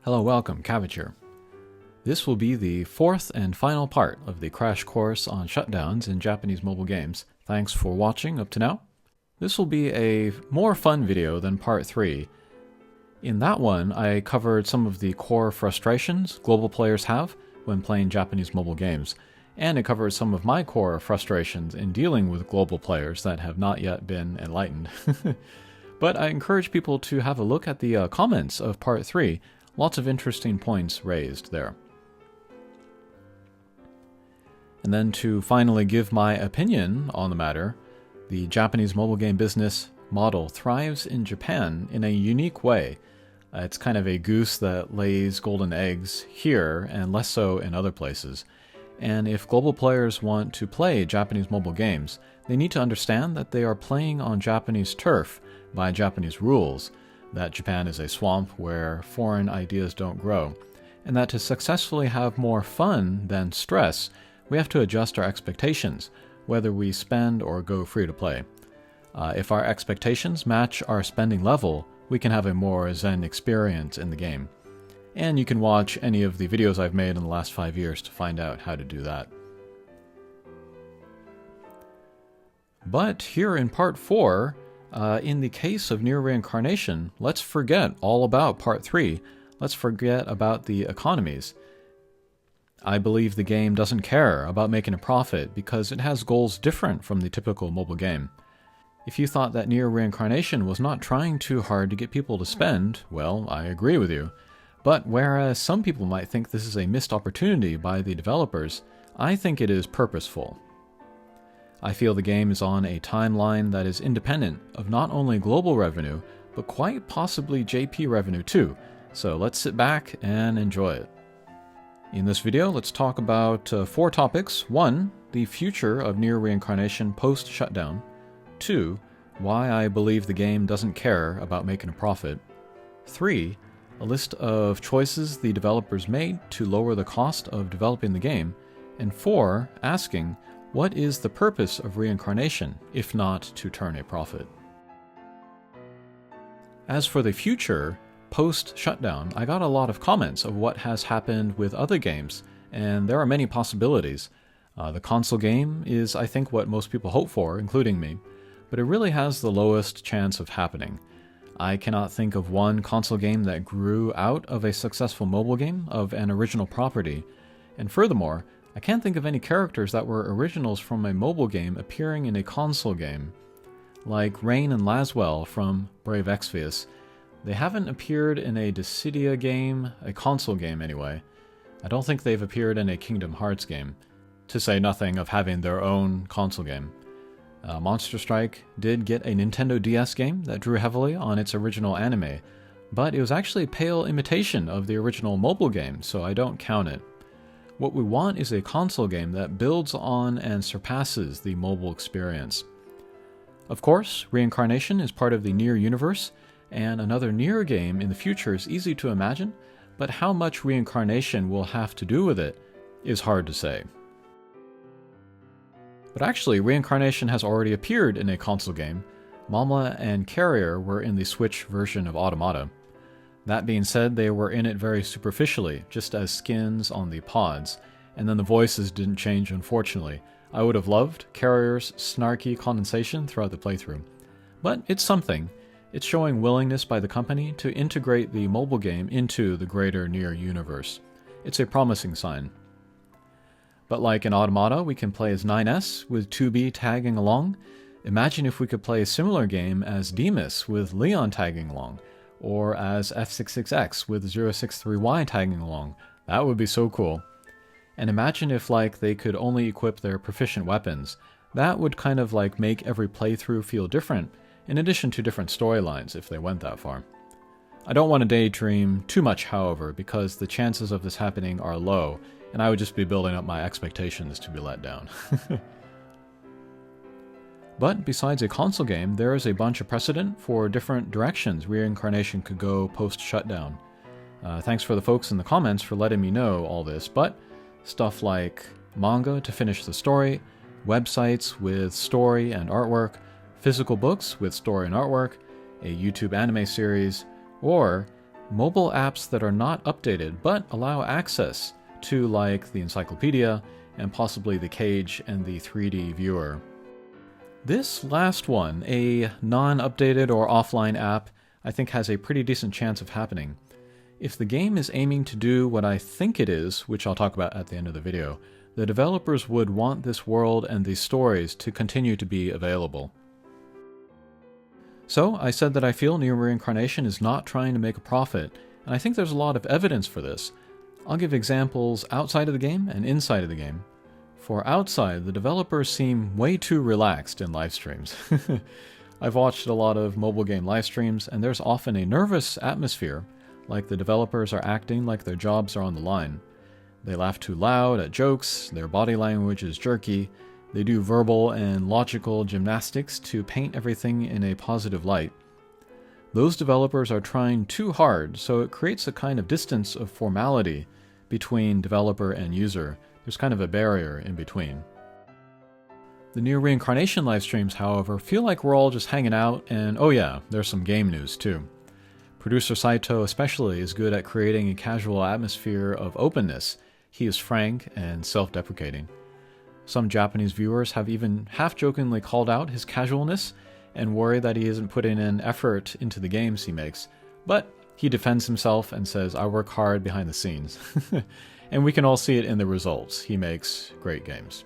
Hello, welcome, Cabbage here. This will be the fourth and final part of the crash course on shutdowns in Japanese mobile games. Thanks for watching up to now. This will be a more fun video than part 3. In that one, I covered some of the core frustrations global players have when playing Japanese mobile games, and it covered some of my core frustrations in dealing with global players that have not yet been enlightened. But I encourage people to have a look at the comments of part 3. Lots of interesting points raised there. And then to finally give my opinion on the matter, the Japanese mobile game business model thrives in Japan in a unique way. It's kind of a goose that lays golden eggs here and less so in other places. And if global players want to play Japanese mobile games, they need to understand that they are playing on Japanese turf by Japanese rules, that Japan is a swamp where foreign ideas don't grow, and that to successfully have more fun than stress, we have to adjust our expectations, whether we spend or go free to play. If our expectations match our spending level, we can have a more zen experience in the game. And you can watch any of the videos I've made in the last 5 years to find out how to do that. But here in part 4, in the case of near reincarnation, let's forget all about part 3. Let's forget about the economies. I believe the game doesn't care about making a profit because it has goals different from the typical mobile game. If you thought that near reincarnation was not trying too hard to get people to spend, well, I agree with you. But whereas some people might think this is a missed opportunity by the developers, I think it is purposeful. I feel the game is on a timeline that is independent of not only global revenue, but quite possibly JP revenue too, so let's sit back and enjoy it. In this video, let's talk about 4 topics. 1, the future of near reincarnation post-shutdown. 2, why I believe the game doesn't care about making a profit. 3, a list of choices the developers made to lower the cost of developing the game. And 4, asking, what is the purpose of reincarnation, if not to turn a profit? As for the future, post-shutdown, I got a lot of comments of what has happened with other games, and there are many possibilities. The console game is, I think, what most people hope for, including me, but it really has the lowest chance of happening. I cannot think of one console game that grew out of a successful mobile game of an original property, and furthermore, I can't think of any characters that were originals from a mobile game appearing in a console game. Like Rain and Laswell from Brave Exvius, they haven't appeared in a Dissidia game, a console game anyway. I don't think they've appeared in a Kingdom Hearts game, to say nothing of having their own console game. Monster Strike did get a Nintendo DS game that drew heavily on its original anime, but it was actually a pale imitation of the original mobile game, so I don't count it. What we want is a console game that builds on and surpasses the mobile experience. Of course, reincarnation is part of the Nier universe, and another Nier game in the future is easy to imagine, but how much reincarnation will have to do with it is hard to say. But actually, reincarnation has already appeared in a console game. Mama and Carrier were in the Switch version of Automata. That being said, they were in it very superficially, just as skins on the pods, and then the voices didn't change, unfortunately. I would have loved Carrier's snarky condensation throughout the playthrough. But it's something. It's showing willingness by the company to integrate the mobile game into the greater Nier universe. It's a promising sign. But like in Automata, we can play as 9S with 2B tagging along. Imagine if we could play a similar game as Demus with Leon tagging along, or as F66X with 063Y tagging along. That would be so cool. And imagine if they could only equip their proficient weapons. That would kind of make every playthrough feel different, in addition to different storylines if they went that far. I don't want to daydream too much, however, because the chances of this happening are low, and I would just be building up my expectations to be let down. But besides a console game, there is a bunch of precedent for different directions reincarnation could go post-shutdown. Thanks for the folks in the comments for letting me know all this, but stuff like manga to finish the story, websites with story and artwork, physical books with story and artwork, a YouTube anime series, or mobile apps that are not updated but allow access to, like the encyclopedia and possibly the cage and the 3D viewer. This last one, a non-updated or offline app, I think has a pretty decent chance of happening. If the game is aiming to do what I think it is, which I'll talk about at the end of the video, the developers would want this world and these stories to continue to be available. So, I said that I feel Near Reincarnation is not trying to make a profit, and I think there's a lot of evidence for this. I'll give examples outside of the game and inside of the game. For outside, the developers seem way too relaxed in live streams. I've watched a lot of mobile game live streams, and there's often a nervous atmosphere, like the developers are acting like their jobs are on the line. They laugh too loud at jokes, their body language is jerky, they do verbal and logical gymnastics to paint everything in a positive light. Those developers are trying too hard, so it creates a kind of distance of formality between developer and user. There's kind of a barrier in between. The Near Reincarnation live streams, however, feel like we're all just hanging out, and oh yeah, there's some game news too. Producer Saito especially is good at creating a casual atmosphere of openness. He is frank and self-deprecating. Some Japanese viewers have even half-jokingly called out his casualness and worry that he isn't putting in effort into the games he makes, but he defends himself and says, "I work hard behind the scenes." And we can all see it in the results. He makes great games.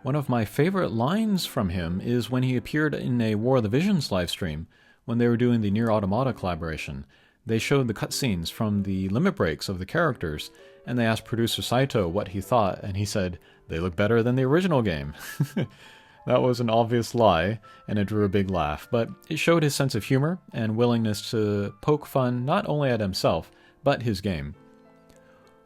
One of my favorite lines from him is when he appeared in a War of the Visions livestream when they were doing the Nier Automata collaboration. They showed the cutscenes from the limit breaks of the characters, and they asked producer Saito what he thought, and he said, "They look better than the original game." That was an obvious lie, and it drew a big laugh, but it showed his sense of humor and willingness to poke fun not only at himself, but his game.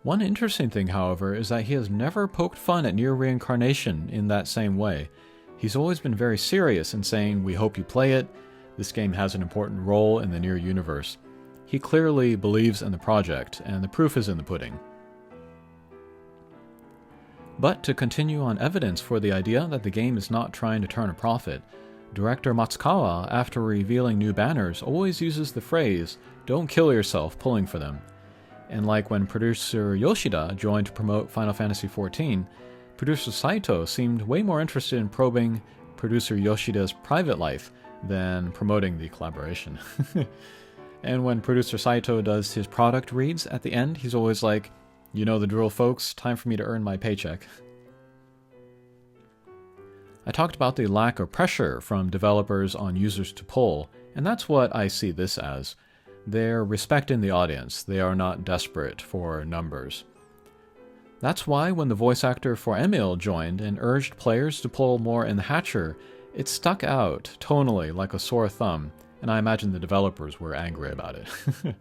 One interesting thing, however, is that he has never poked fun at Near Reincarnation in that same way. He's always been very serious in saying, "We hope you play it. This game has an important role in the Nier universe." He clearly believes in the project, and the proof is in the pudding. But to continue on evidence for the idea that the game is not trying to turn a profit, director Matsukawa, after revealing new banners, always uses the phrase, "Don't kill yourself pulling for them." And like when producer Yoshida joined to promote Final Fantasy XIV, producer Saito seemed way more interested in probing producer Yoshida's private life than promoting the collaboration. And when producer Saito does his product reads at the end, he's always like, "You know the drill, folks, time for me to earn my paycheck." I talked about the lack of pressure from developers on users to pull, and that's what I see this as. They're respecting the audience. They are not desperate for numbers. That's why when the voice actor for Emil joined and urged players to pull more in the Hatcher, it stuck out tonally like a sore thumb, and I imagine the developers were angry about it.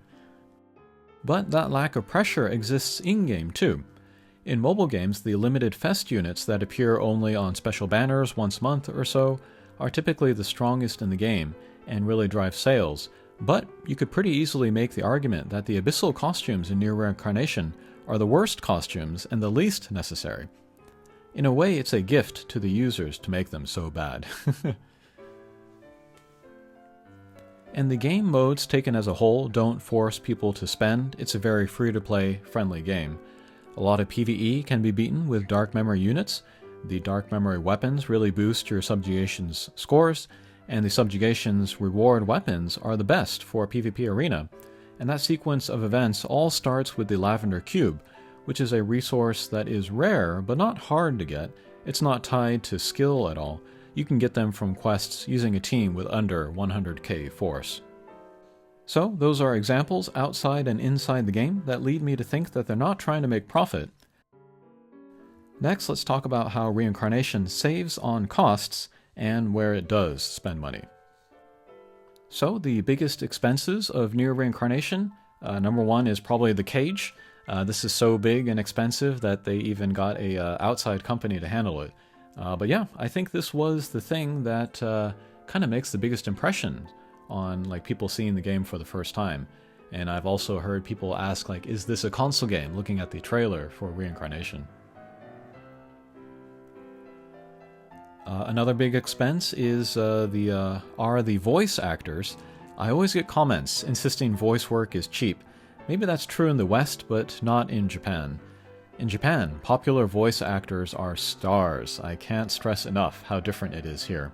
But that lack of pressure exists in-game too. In mobile games, the limited fest units that appear only on special banners once a month or so are typically the strongest in the game and really drive sales. But you could pretty easily make the argument that the abyssal costumes in Near Reincarnation are the worst costumes and the least necessary. In a way, it's a gift to the users to make them so bad. And the game modes taken as a whole don't force people to spend. It's a very free-to-play, friendly game. A lot of PvE can be beaten with dark memory units. The dark memory weapons really boost your subjugation's scores, and the subjugation's reward weapons are the best for PvP arena. And that sequence of events all starts with the Lavender Cube, which is a resource that is rare but not hard to get. It's not tied to skill at all. You can get them from quests using a team with under 100k force. So those are examples outside and inside the game that lead me to think that they're not trying to make profit. Next, let's talk about how Reincarnation saves on costs and where it does spend money. So the biggest expenses of Near Reincarnation, number one is probably the cage. This is so big and expensive that they even got a outside company to handle it. But yeah, I think this was the thing that kind of makes the biggest impression on like people seeing the game for the first time. And I've also heard people ask like, is this a console game, looking at the trailer for Reincarnation. Another big expense is the voice actors. I always get comments insisting voice work is cheap. Maybe that's true in the West, but not in Japan. In Japan, popular voice actors are stars. I can't stress enough how different it is here.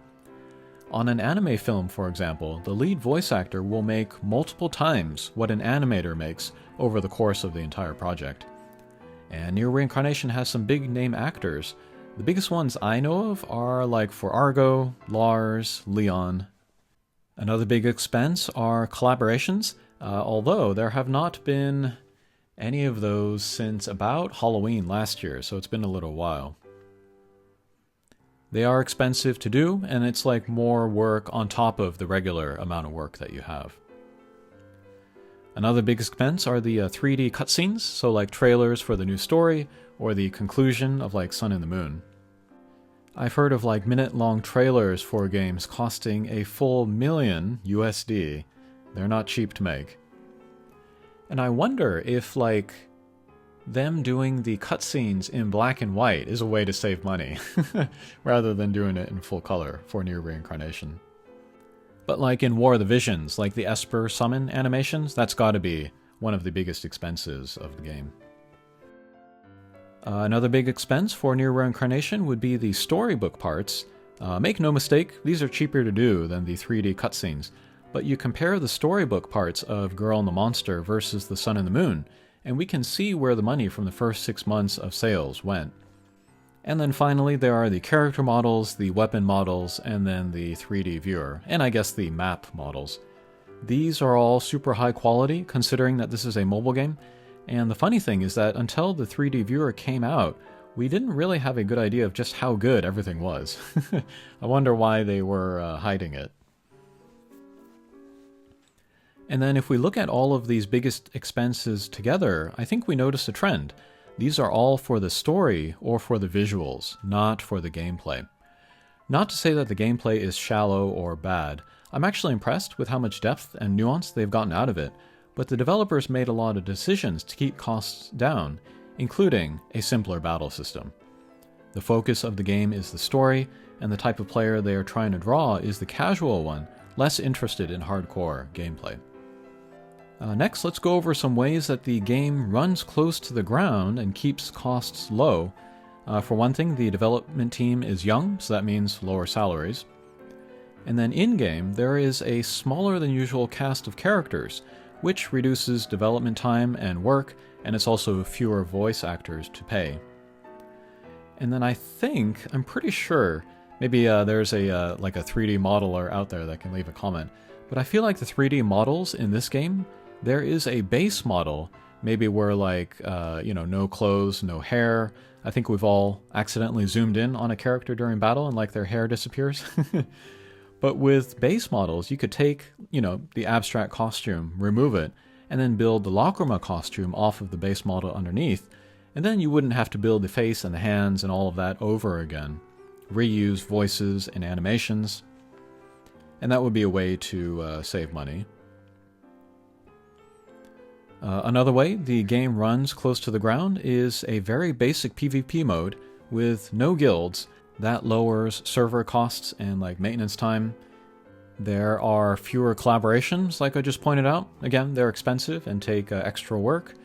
On an anime film, for example, the lead voice actor will make multiple times what an animator makes over the course of the entire project. And Near Reincarnation has some big name actors. The biggest ones I know of are like for Argo, Lars, Leon. Another big expense are collaborations, although there have not been any of those since about Halloween last year, so it's been a little while. They are expensive to do, and it's like more work on top of the regular amount of work that you have. Another big expense are the 3D cutscenes, so like trailers for the new story, or the conclusion of like Sun and the Moon. I've heard of like minute-long trailers for games costing a full million USD. They're not cheap to make. And I wonder if like them doing the cutscenes in black and white is a way to save money, rather than doing it in full color for Near Reincarnation. But like in War of the Visions, like the Esper summon animations, that's gotta be one of the biggest expenses of the game. Another big expense for Near Reincarnation would be the storybook parts. Make no mistake, these are cheaper to do than the 3D cutscenes, but you compare the storybook parts of Girl and the Monster versus the Sun and the Moon, and we can see where the money from the first 6 months of sales went. And then finally there are the character models, the weapon models, and then the 3D viewer, and I guess the map models. These are all super high quality considering that this is a mobile game, and the funny thing is that until the 3D viewer came out, we didn't really have a good idea of just how good everything was. I wonder why they were hiding it. And then if we look at all of these biggest expenses together, I think we notice a trend. These are all for the story or for the visuals, not for the gameplay. Not to say that the gameplay is shallow or bad. I'm actually impressed with how much depth and nuance they've gotten out of it, but the developers made a lot of decisions to keep costs down, including a simpler battle system. The focus of the game is the story, and the type of player they are trying to draw is the casual one, less interested in hardcore gameplay. Next, let's go over some ways that the game runs close to the ground and keeps costs low. For one thing, the development team is young, so that means lower salaries. And then in-game, there is a smaller than usual cast of characters, which reduces development time and work, and it's also fewer voice actors to pay. And then I'm pretty sure, maybe there's like a 3D modeler out there that can leave a comment, but I feel like the 3D models in this game, there is a base model, maybe where like, no clothes, no hair. I think we've all accidentally zoomed in on a character during battle and like their hair disappears. But with base models, you could take, the abstract costume, remove it, and then build the Lacrima costume off of the base model underneath, and then you wouldn't have to build the face and the hands and all of that over again. Reuse voices and animations, and that would be a way to save money. Another way the game runs close to the ground is a very basic PvP mode with no guilds. That lowers server costs and like maintenance time. There are fewer collaborations, like I just pointed out. Again, they're expensive and take extra work.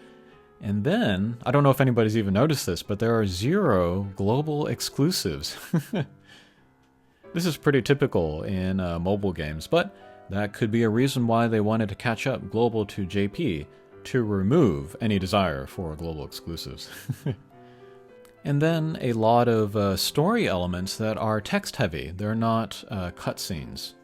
And then, I don't know if anybody's even noticed this, but there are 0 global exclusives. This is pretty typical in mobile games, but that could be a reason why they wanted to catch up global to JP to remove any desire for global exclusives. And then a lot of story elements that are text-heavy. They're not cutscenes.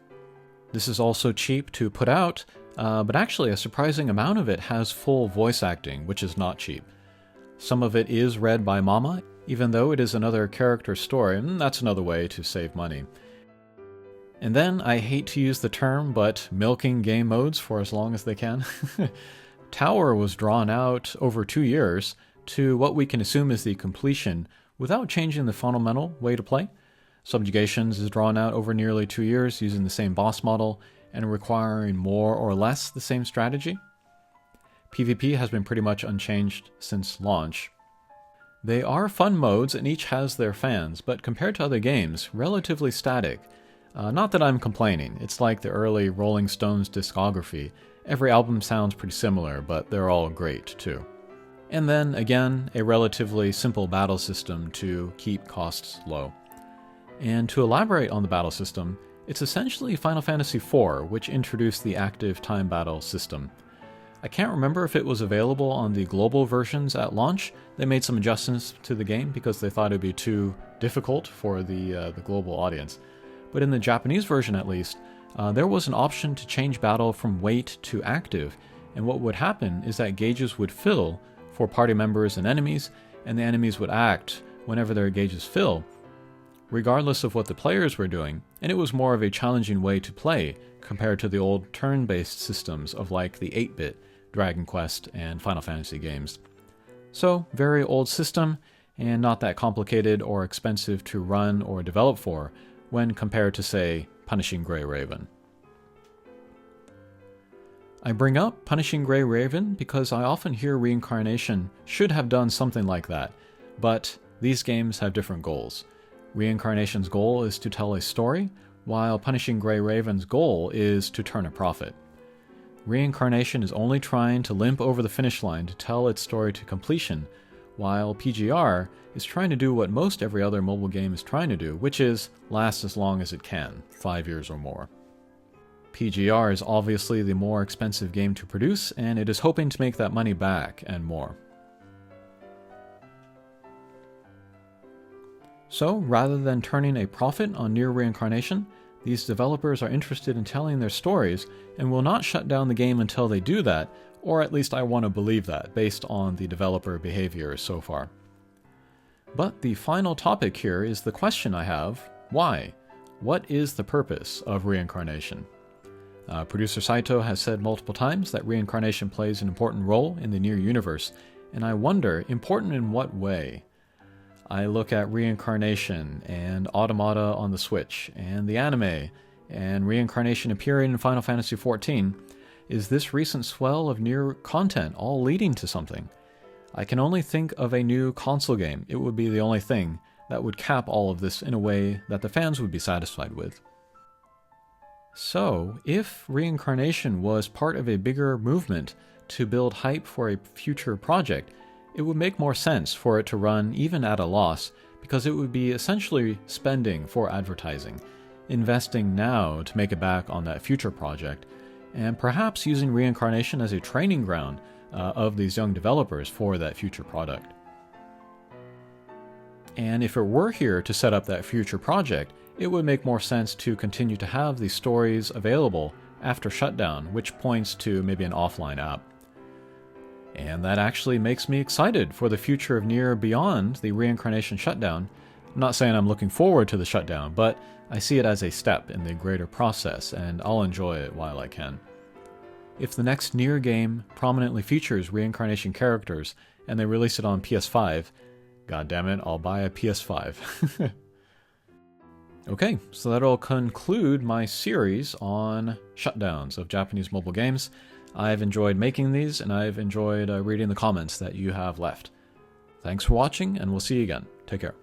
This is also cheap to put out, but actually a surprising amount of it has full voice acting, which is not cheap. Some of it is read by Mama, even though it is another character story, and that's another way to save money. And then, I hate to use the term, but milking game modes for as long as they can. Tower was drawn out over 2 years, to what we can assume is the completion without changing the fundamental way to play. Subjugations is drawn out over nearly 2 years using the same boss model and requiring more or less the same strategy. PvP has been pretty much unchanged since launch. They are fun modes and each has their fans, but compared to other games, relatively static. Not that I'm complaining, it's like the early Rolling Stones discography. Every album sounds pretty similar, but they're all great too. And then, again, a relatively simple battle system to keep costs low. And to elaborate on the battle system, it's essentially Final Fantasy IV, which introduced the active time battle system. I can't remember if it was available on the global versions at launch. They made some adjustments to the game because they thought it would be too difficult for the global audience. But in the Japanese version at least, there was an option to change battle from wait to active, and what would happen is that gauges would fill for party members and enemies, and the enemies would act whenever their gauges fill, regardless of what the players were doing, and it was more of a challenging way to play compared to the old turn-based systems of like the 8-bit Dragon Quest and Final Fantasy games. So, very old system, and not that complicated or expensive to run or develop for when compared to, say, Punishing Grey Raven. I bring up Punishing Grey Raven because I often hear Reincarnation should have done something like that, but these games have different goals. Reincarnation's goal is to tell a story, while Punishing Grey Raven's goal is to turn a profit. Reincarnation is only trying to limp over the finish line to tell its story to completion, while PGR is trying to do what most every other mobile game is trying to do, which is last as long as it can, 5 years or more. PGR is obviously the more expensive game to produce, and it is hoping to make that money back and more. So, rather than turning a profit on Nier Reincarnation, these developers are interested in telling their stories and will not shut down the game until they do that, or at least I want to believe that, based on the developer behavior so far. But the final topic here is the question I have: why? What is the purpose of Reincarnation? Producer Saito has said multiple times that Reincarnation plays an important role in the Nier universe, and I wonder, important in what way? I look at Reincarnation and Automata on the Switch, and the anime, and Reincarnation appearing in Final Fantasy XIV. Is this recent swell of Nier content all leading to something? I can only think of a new console game. It would be the only thing that would cap all of this in a way that the fans would be satisfied with. So, if Reincarnation was part of a bigger movement to build hype for a future project, it would make more sense for it to run even at a loss, because it would be essentially spending for advertising, investing now to make it back on that future project, and perhaps using Reincarnation as a training ground of these young developers for that future product. And if it were here to set up that future project, it would make more sense to continue to have these stories available after Shutdown, which points to maybe an offline app. And that actually makes me excited for the future of Nier beyond the Reincarnation Shutdown. I'm not saying I'm looking forward to the Shutdown, but I see it as a step in the greater process, and I'll enjoy it while I can. If the next Nier game prominently features Reincarnation characters, and they release it on PS5, goddammit, I'll buy a PS5. Okay, so that'll conclude my series on shutdowns of Japanese mobile games. I've enjoyed making these, and I've enjoyed reading the comments that you have left. Thanks for watching, and we'll see you again. Take care.